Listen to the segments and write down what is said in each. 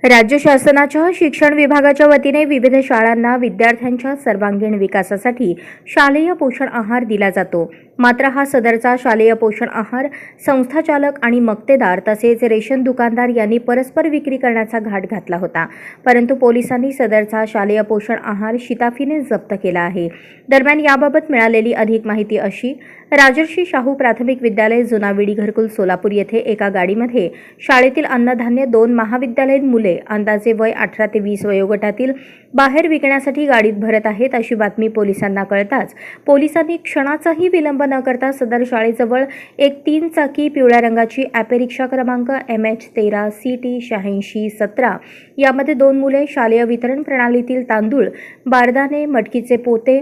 राज्य शासनाच्या शिक्षण विभागाच्या वतीने विविध शाळांना विद्यार्थ्यांच्या सर्वांगीण विकासासाठी शालेय पोषण आहार दिला जातो. मात्र हा सदरचा शालेय पोषण आहार संस्थाचालक आणि मक्तेदार तसेच रेशन दुकानदार यांनी परस्पर विक्री करण्याचा घाट घातला होता. परंतु पोलिसांनी सदरचा शालेय पोषण आहार शिताफीने जप्त केला आहे. दरम्यान याबाबत मिळालेली अधिक माहिती अशी: राजर्षी शाहू प्राथमिक विद्यालय जुनाविडी घरकुल सोलापूर येथे एका गाडीमध्ये शाळेतील अन्नधान्य 2 महाविद्यालयीन मुले अंदाजे वय 18 ते 20 वयोगटातील बाहेर विकण्यासाठी गाडीत भरत आहेत अशी बातमी पोलिसांना कळताच पोलिसांनी क्षणाचाही विलंब न करता सदर शाळेजवळ एक 3 चाकी पिवळ्या रंगाची ॲपे रिक्षा क्रमांक MH13 CT 8617 यामध्ये 2 मुले शालेय वितरण प्रणालीतील तांदूळ, बारदाणे, मटकीचे पोते,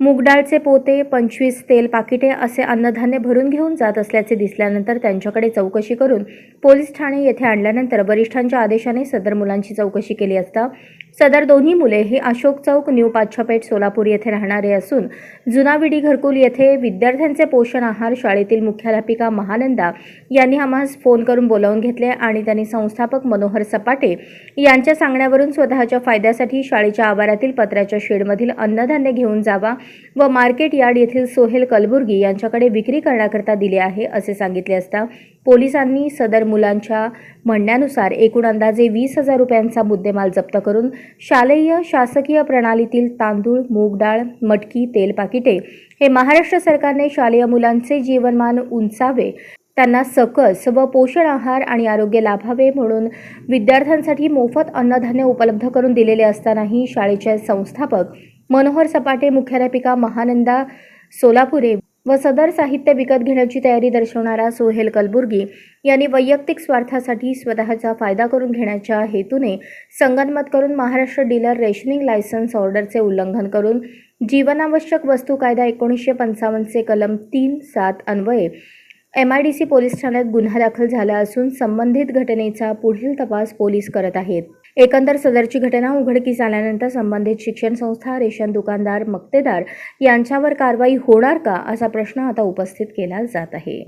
मूगडाळचे पोते, 25 तेल पाकिटे असे अन्नधान्य भरून घेऊन जात असल्याचे दिसल्यानंतर त्यांच्याकडे चौकशी करून पोलीस ठाणे येथे आणल्यानंतर वरिष्ठांच्या आदेशाने सदर मुलांची चौकशी केली असता सदर दोन्ही मुले ही अशोक चौक, न्यू पाच्छापेठ, सोलापूर येथे राहणारे असून जुनाविडी घरकुल येथे विद्यार्थ्यांचे पोषण आहार शाळेतील मुख्याध्यापिका महानंदा यांनी आम्हास फोन करून बोलावून घेतले आणि त्यांनी संस्थापक मनोहर सपाटे यांच्या सांगण्यावरून स्वतःच्या फायद्यासाठी शाळेच्या आवारातील पत्र्याच्या शेडमधील अन्नधान्य घेऊन जावा व मार्केट यार्ड येथील सोहेल कलबुर्गी यांच्याकडे विक्री करण्याकरता दिले आहे असे सांगितले असता पोलिसांनी सदर मुलांच्या म्हणण्यानुसार एकूण अंदाजे 20,000 रुपयांचा मुद्देमाल जप्त करून शालेय शासकीय प्रणालीतील तांदूळ, मूग डाळ, मटकी, तेल पाकिटे हे महाराष्ट्र सरकारने शालेय मुलांचे जीवनमान उंचावे, त्यांना सकस व पोषण आहार आणि आरोग्य लाभावे म्हणून विद्यार्थ्यांसाठी मोफत अन्नधान्य उपलब्ध करून दिलेले असतानाही शाळेचे संस्थापक मनोहर सपाटे, मुख्याध्यापिका महानंदा सोलापुरे व सदर साहित्य विकत घेण्याची तयारी दर्शवणारा सोहेल कलबुर्गी यांनी वैयक्तिक स्वार्थासाठी स्वतःचा फायदा करून घेण्याच्या हेतूने संगनमत करून महाराष्ट्र डीलर रेशनिंग लायसन्स ऑर्डरचे उल्लंघन करून जीवनावश्यक वस्तू कायदा 1955 चे कलम 3(7) अन्वये MIDC पोलीस ठाण्यात गुन्हा दाखल झाला असून संबंधित घटनेचा पुढील तपास पोलीस करत आहेत. एकंदर सदरची घटना उघडकीस आल्यानंतर संबंधित शिक्षण संस्था, रेशन दुकानदार, मक्तेदार यांच्यावर कारवाई होणार का असा प्रश्न आता उपस्थित केला जात आहे.